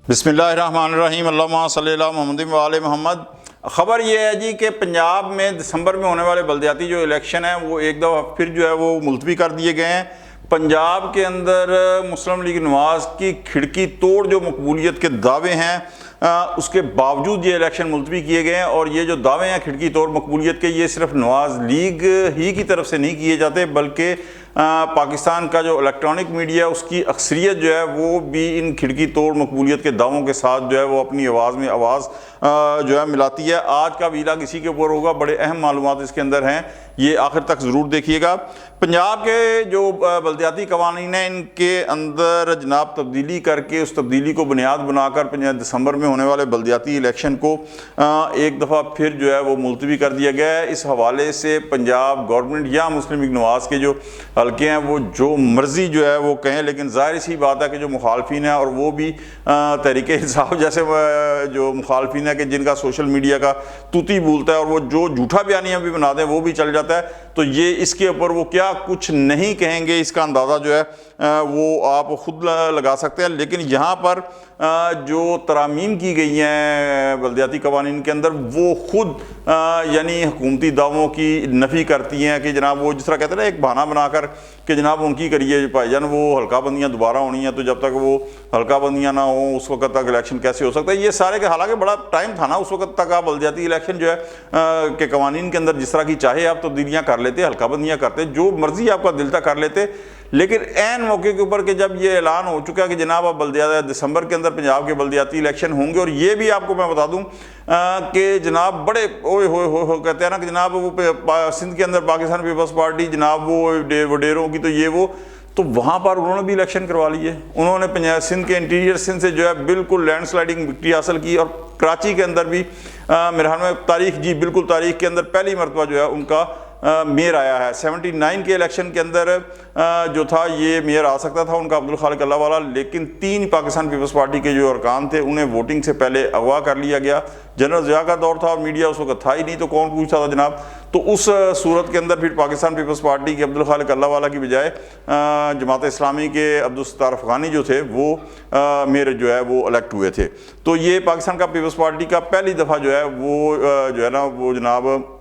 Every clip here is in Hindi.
बिस्मिल्लाहिर्रहमानिर्रहीम अल्लाहुम्मा सल्ली अला मुहम्मद व आले मोहम्मद। ख़बर ये है जी कि पंजाब में दिसंबर में होने वाले बल्दियाती जो इलेक्शन है वो एक दफ़ा फिर जो है वो मुलतवी कर दिए गए हैं। पंजाब के अंदर मुस्लिम लीग नवाज़ की खिड़की तोड़ जो मकबूलियत के दावे हैं उसके बावजूद ये इलेक्शन मुलतवी किए गए हैं। और ये जो दावे हैं खिड़की तोड़ मकबूलियत के, ये सिर्फ नवाज़ लीग ही की तरफ से नहीं किए जाते, बल्कि पाकिस्तान का जो इलेक्ट्रॉनिक मीडिया है उसकी अक्सरियत जो है वो भी इन खिड़की तोड़ मकबूलियत के दावों के साथ जो है वो अपनी आवाज़ में आवाज़ जो है मिलाती है। आज का वीला किसी के ऊपर होगा, बड़े अहम मालूमात इसके अंदर हैं, ये आखिर तक ज़रूर देखिएगा। पंजाब के जो बल्दियाती कवानीन हैं इनके अंदर जनाब तब्दीली करके उस तब्दीली को बुनियाद बनाकर दिसंबर में होने वाले बल्दियाती इलेक्शन को एक दफ़ा फिर जो है वो मुलतवी कर दिया गया है। इस हवाले से पंजाब गवर्नमेंट या मुस्लिम लीग नवाज़ के जो हल्के हैं वो जो मर्ज़ी जो है वो कहें, लेकिन ज़ाहिर सी बात है कि जो मुखालफिन है और वो भी तहरीक इंसाफ जैसे जो मुखालफिन है कि जिनका सोशल मीडिया का तूती बोलता है और वो जो झूठा बयानियाँ भी बना दें वो भी चल जाता है, तो ये इसके ऊपर वो क्या कुछ नहीं कहेंगे इसका अंदाज़ा जो है वो आप ख़ुद लगा सकते हैं। लेकिन यहाँ पर जो तरामीम की गई हैं बल्दियाती कवानीन के अंदर वो ख़ुद यानी हुकूमती दावों की नफ़ी करती हैं कि जनाब वो जिस तरह कहते हैं ना एक बहाना बनाकर कि जनाब उनकी करिए भाईजान वो हल्का बंदियाँ दोबारा होनी हैं, तो जब तक वो हल्का बंदियाँ ना हो उस वक्त तक इलेक्शन कैसे हो सकता है। ये सारे के हालांकि बड़ा टाइम था ना उस वक्त तक, आप बल्दियाती इलेक्शन जो है के कवानीन के अंदर जिस तरह की चाहे आप तब्दीलियाँ कर लेते, हल्का बंदियाँ करते, जो मर्जी आपका दिल था कर लेते। लेकिन ऐन मौके के ऊपर कि जब ये ऐलान हो चुका है कि जनाब अब दिसंबर के अंदर पंजाब के बल्दियाती इलेक्शन होंगे, और ये भी आपको मैं बता दूं कि जनाब बड़े ओए हो कहते हैं ना कि जनाब वो सिंध के अंदर पाकिस्तान पीपल्स पार्टी जनाब वो वडेरों की तो वहाँ पर उन्होंने भी इलेक्शन करवा लिए। उन्होंने पंजाब सिंध के इंटीरियर सिंध से जो है बिल्कुल लैंडस्लाइडिंग विक्ट्री हासिल की, और कराची के अंदर भी मेरे ख्याल में तारीख जी बिल्कुल तारीख के अंदर पहली मरतबा जो है उनका मेयर आया है। 79 के इलेक्शन के अंदर जो था ये मेयर आ सकता था उनका अब्दुल खालिक अल्लाह वाला, लेकिन 3 पाकिस्तान पीपल्स पार्टी के जो अरकान थे उन्हें वोटिंग से पहले अगवा कर लिया गया। जनरल ज़िया का दौर था और मीडिया उस वक्त था ही नहीं, तो कौन पूछता था जनाब। तो उस सूरत के अंदर फिर पाकिस्तान पीपल्स पार्टी के अब्दुल खालिक अल्लाह वाला की बजाय जमात इस्लामी के अब्दुल सत्तार अफगानी जो थे वो मेयर जो है वो इलेक्ट हुए थे। तो ये पाकिस्तान का पीपल्स पार्टी का पहली दफ़ा जो है वो जो है ना वो जनाब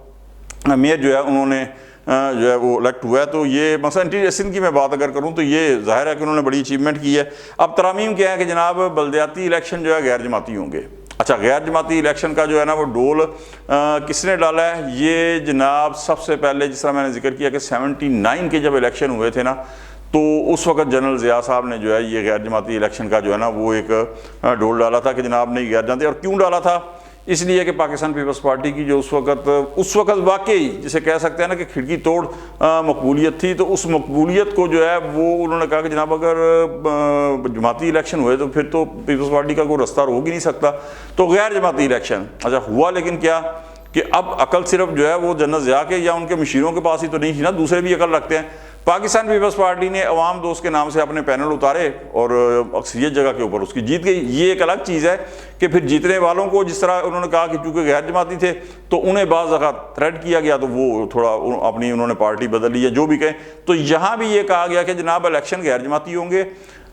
मेयर जो है उन्होंने जो है वो इलेक्ट हुआ है। तो ये मसला इंटीरियर सिंध की मैं बात अगर करूँ तो ये ज़ाहिर है कि उन्होंने बड़ी अचीवमेंट की है। अब तरामीम क्या है कि जनाब बल्दियाती इलेक्शन जो है गैर जमाती होंगे। अच्छा, गैर जमाती इलेक्शन का जो है ना वो डोल किसने डाला है? ये जनाब सबसे पहले जिस तरह मैंने जिक्र किया कि 79 के जब इलेक्शन हुए थे ना, तो उस वक्त जनरल ज़िया साहब ने जो है ये गैर जमाती इलेक्शन का जो है ना वो एक डोल डाला था कि जनाब नहीं गैर जमाती। और क्यों डाला था? इसलिए कि पाकिस्तान पीपल्स पार्टी की जो उस वक्त वाकई जिसे कह सकते हैं ना कि खिड़की तोड़ मकबूलियत थी, तो उस मकबूलियत को जो है वो उन्होंने कहा कि जनाब अगर जमाती इलेक्शन हुए तो फिर तो पीपल्स पार्टी का कोई रास्ता रोक ही नहीं सकता, तो गैर जमाती इलेक्शन। अच्छा हुआ, लेकिन क्या कि अब अकल सिर्फ जो है वो जनरल ज़िया के या उनके मशीरों के पास ही तो नहीं थी ना, दूसरे भी अकल रखते हैं। पाकिस्तान पीपल्स पार्टी ने अवाम दोस्त के नाम से अपने पैनल उतारे और अक्सरियत जगह के ऊपर उसकी जीत गई। ये एक अलग चीज़ है कि फिर जीतने वालों को जिस तरह उन्होंने कहा कि चूँकि गैर जमाती थे तो उन्हें बाज़ ज़ात थ्रेट किया गया, तो वो थोड़ा अपनी उन्होंने पार्टी बदल ली है जो भी कहें। तो यहाँ भी ये कहा गया कि जनाब इलेक्शन गैर जमाती होंगे।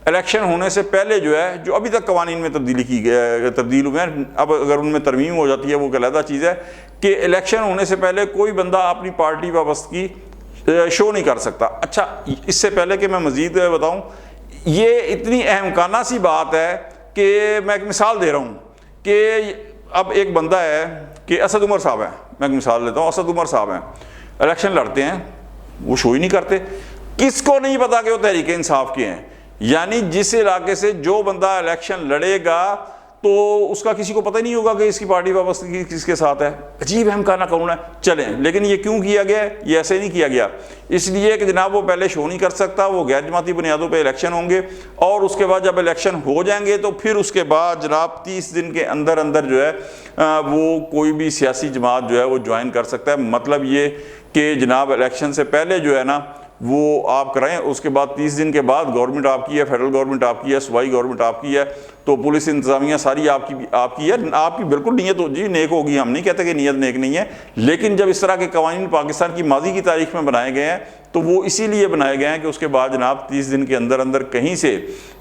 इलेक्शन होने से पहले जो है जो अभी तक कवानीन में तब्दील हुए हैं, अब अगर उनमें तरमीम हो जाती है वो एक अलग चीज़ है कि इलेक्शन होने से पहले कोई बंदा अपनी पार्टी वाबस्तगी शो नहीं कर सकता। अच्छा, इससे पहले कि मैं मज़ीद बताऊं, ये इतनी अहमकाना सी बात है कि मैं एक मिसाल दे रहा हूं कि अब एक बंदा है कि असद उमर साहब हैं, मैं एक मिसाल लेता हूं, असद उमर साहब हैं, इलेक्शन लड़ते हैं, वो शो ही नहीं करते। किसको नहीं पता कि वो तहरीक इंसाफ के हैं? यानी जिस इलाके से जो बंदा इलेक्शन लड़ेगा तो उसका किसी को पता ही नहीं होगा कि इसकी पार्टी वाबस्तगी किसके साथ है। अजीब अहमकाना कौन है। चलें, लेकिन ये क्यों किया गया है? ये ऐसे नहीं किया गया, इसलिए कि जनाब वो पहले शो नहीं कर सकता, वो गैर जमाती बुनियादों पे इलेक्शन होंगे और उसके बाद जब इलेक्शन हो जाएंगे तो फिर उसके बाद जनाब 30 दिन के अंदर अंदर जो है वो कोई भी सियासी जमात जो है वो ज्वाइन कर सकता है। मतलब ये कि जनाब इलेक्शन से पहले जो है ना वो आप कराएं, उसके बाद 30 दिन के बाद गवर्नमेंट आपकी है, फेडरल गवर्नमेंट आपकी है, सूबाई गवर्नमेंट आपकी है, तो पुलिस इंतजामिया सारी आपकी है। आपकी बिल्कुल नीयत हो जी नेक होगी, हम नहीं कहते कि नीयत नेक नहीं है, लेकिन जब इस तरह के कवानीन पाकिस्तान की माजी की तारीख में बनाए गए हैं तो वो इसीलिए बनाए गए हैं कि उसके बाद जनाब 30 दिन के अंदर अंदर कहीं से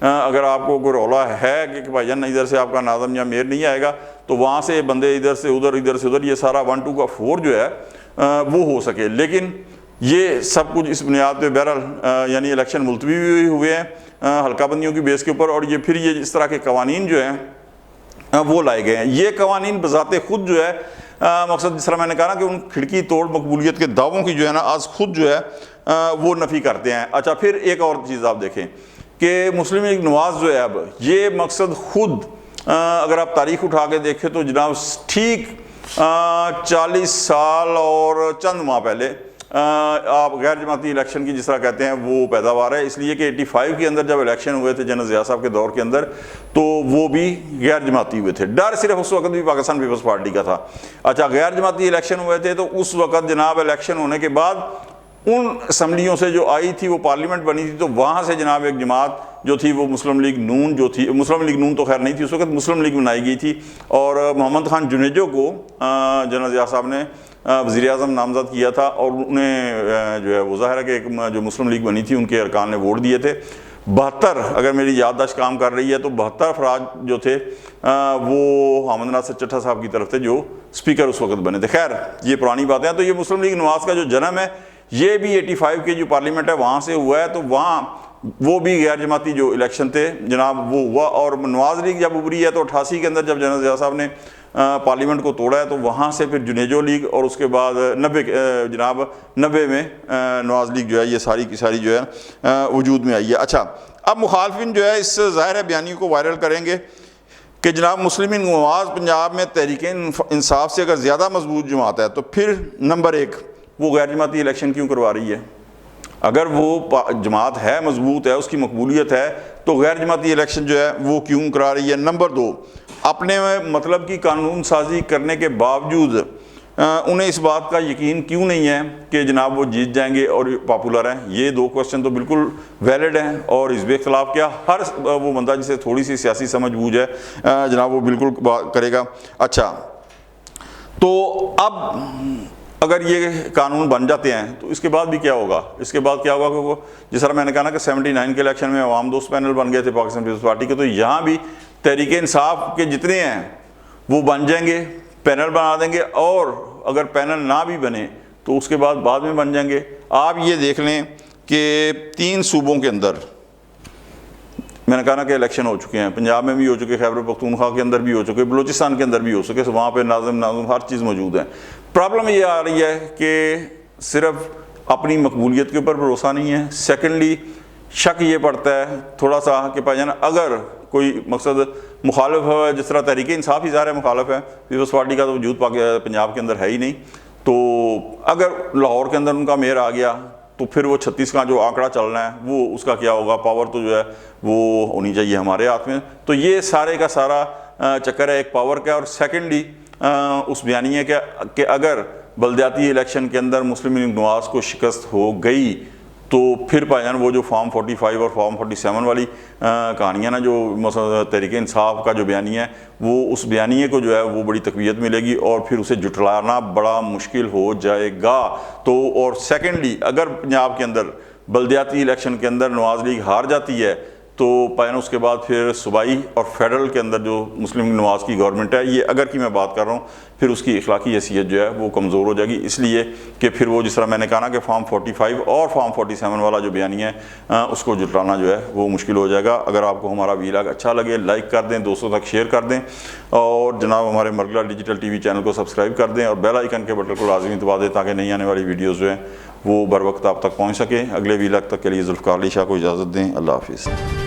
अगर आपको कोई रौला है कि भाईजान इधर से आपका नाज़म या मेयर नहीं आएगा, तो वहाँ से बंदे इधर से उधर ये सारा 1 2 का 4 जो है वो हो सके। लेकिन ये सब कुछ इस बुनियाद पे बहरहाल यानी इलेक्शन मुलतवी भी हुए हैं हल्का बंदियों की बेस के ऊपर, और ये फिर ये इस तरह के कवानीन जो हैं वो लाए गए हैं। ये कवानीन बज़ाते खुद जो है मकसद जिस तरह मैंने कहा ना कि उन खिड़की तोड़ मकबूलियत के दावों की जो है ना आज खुद जो है वो नफ़ी करते हैं। अच्छा, फिर एक और चीज़ आप देखें कि मुस्लिम लीग नवाज़ जो है अब ये मकसद खुद अगर आप तारीख़ उठा के देखें तो जनाब ठीक 40 साल और चंद माह पहले आप गैर जमाती इलेक्शन की जिस तरह कहते हैं वो पैदावार है, इसलिए कि 85 के अंदर जब इलेक्शन हुए थे जनरल ज़िया साहब के दौर के अंदर, तो वो भी गैर जमाती हुए थे। डर सिर्फ उस वक्त भी पाकिस्तान पीपल्स पार्टी का था। अच्छा, गैर जमाती इलेक्शन हुए थे तो उस वक्त जनाब इलेक्शन होने के बाद उन असम्बलियों से जो आई थी वो पार्लियामेंट बनी थी, तो वहाँ से जनाब एक जमात जो थी वो मुस्लिम लीग नून जो थी, मुस्लिम लीग नून तो खैर नहीं थी उस वक्त, मुस्लिम लीग बनाई गई थी, और मोहम्मद खान जुनेजो को जनरल ज़िया साहब ने वज़ीर आज़म नामज़द किया था, और उन्हें जो है वो ज़ाहिर है कि एक जो मुस्लिम लीग बनी थी उनके अरकान ने वोट दिए थे। 72 अगर मेरी याददाश्त काम कर रही है तो 72 अफराद जो थे वो हामिद नासिर चट्टा साहब की तरफ से जो स्पीकर उस वक्त बने थे। खैर ये पुरानी बातें हैं। तो ये मुस्लिम लीग नवाज़ का जो जन्म है ये भी 85 के जो पार्लियामेंट है वहाँ से हुआ है, तो वहाँ वो भी गैर जमाती जो इलेक्शन थे जनाब वो हुआ। और नवाज़ लीग जब उभरी है तो 88 के अंदर जब जनरल ज़िया साहब ने पार्लियामेंट को तोड़ा है, तो वहाँ से फिर जुनेजो लीग, और उसके बाद 90 में नवाज़ लीग जो है ये सारी की सारी जो है वजूद में आई है। अच्छा, अब मुखालफिन जो है इस ज़ाहिर है बयानी को वायरल करेंगे कि जनाब मुस्लिम लीग नवाज़ पंजाब में तहरीक इंसाफ से अगर ज़्यादा मजबूत जमात है तो फिर नंबर 1 वो गैर जमाती इलेक्शन क्यों करवा रही है? अगर वो जमात है मजबूत है, उसकी मकबूलियत है, तो गैर जमाती इलेक्शन जो है वो क्यों करा रही है? नंबर 2, अपने मतलब की कानून साजी करने के बावजूद उन्हें इस बात का यकीन क्यों नहीं है कि जनाब वो जीत जाएंगे और पॉपुलर हैं? ये 2 क्वेश्चन तो बिल्कुल वैलिड हैं, और इस बेखिलाफ़ क्या हर वो बंदा जिसे थोड़ी सी सियासी समझ बूझ है जनाब वो बिल्कुल करेगा। अच्छा, तो अब अगर ये कानून बन जाते हैं तो इसके बाद भी क्या होगा? इसके बाद क्या होगा कि जिस तरह मैंने कहा ना कि 79 के इलेक्शन में अवाम दोस्त पैनल बन गए थे पाकिस्तान पीपल्स पार्टी के, तो यहाँ भी तहरीक इंसाफ के जितने हैं वो बन जाएंगे, पैनल बना देंगे, और अगर पैनल ना भी बने तो उसके बाद में बन जाएंगे। आप ये देख लें कि 3 सूबों के अंदर मैंने कहा ना कि इलेक्शन हो चुके हैं, पंजाब में भी हो चुके, खैबर पख्तूनख्वा के अंदर भी हो चुके, बलूचिस्तान के अंदर भी हो चुके, वहाँ पे नाज़िम हर चीज़ मौजूद है। प्रॉब्लम ये आ रही है कि सिर्फ अपनी मकबूलियत के ऊपर भरोसा नहीं है। सेकेंडली शक ये पड़ता है थोड़ा सा कि भाईजान अगर कोई मकसद मुखालिफ है, जिस तरह तहरीक इंसाफ ही ज़ाहिर मुखालिफ है, पीपल्स पार्टी का तो वजूद पंजाब के अंदर है ही नहीं, तो अगर लाहौर के अंदर उनका मेयर आ गया तो फिर वो 36 का जो आंकड़ा चलना है वो उसका क्या होगा? पावर तो जो है वो होनी चाहिए हमारे हाथ में। तो ये सारे का सारा चक्कर है एक पावर का। और सेकेंडली उस बयानी कि अगर बल्दियाती इलेक्शन के अंदर मुस्लिम लीग नवाज़ को शिकस्त हो गई तो फिर भाईजान वो जो फॉर्म 45 और फॉर्म 47 वाली कहानियाँ ना जो तहरीक इंसाफ का जो बयानी है वो उस बयानी को जो है वो बड़ी तकवीत मिलेगी और फिर उसे जुटलाना बड़ा मुश्किल हो जाएगा। तो और सेकेंडली अगर पंजाब के अंदर बल्दियाती इलेक्शन के अंदर नवाज़ लीग हार जाती है तो पायन उसके बाद फिर सूबाई और फेडरल के अंदर जो मुस्लिम लीग नवाज़ की गवर्नमेंट है, ये अगर की मैं बात कर रहा हूँ, फिर उसकी इखलाकी हैसियत जो है वो कमज़ोर हो जाएगी। इसलिए कि फिर वो जिस तरह मैंने कहा ना कि फॉर्म 45 और फॉर्म 47 वाला जो बयानी है उसको जुटाना जो है वो मुश्किल हो जाएगा। अगर आपको हमारा वीलॉग अच्छा लगे लाइक कर दें, दोस्तों तक शेयर कर दें, और जनाब हमारे मरगला डिजिटल TV चैनल को सब्सक्राइब कर दें और बेल आइकन के बटन को लाजमी दबा दें ताकि नई आने वाली वीडियोज़ जो हैं वो बर वक्त आप तक पहुँच सकें। अगले वीलॉग तक के लिए जुल्फ़कार अली शाह को इजाज़त दें। अल्लाह हाफ़िज़।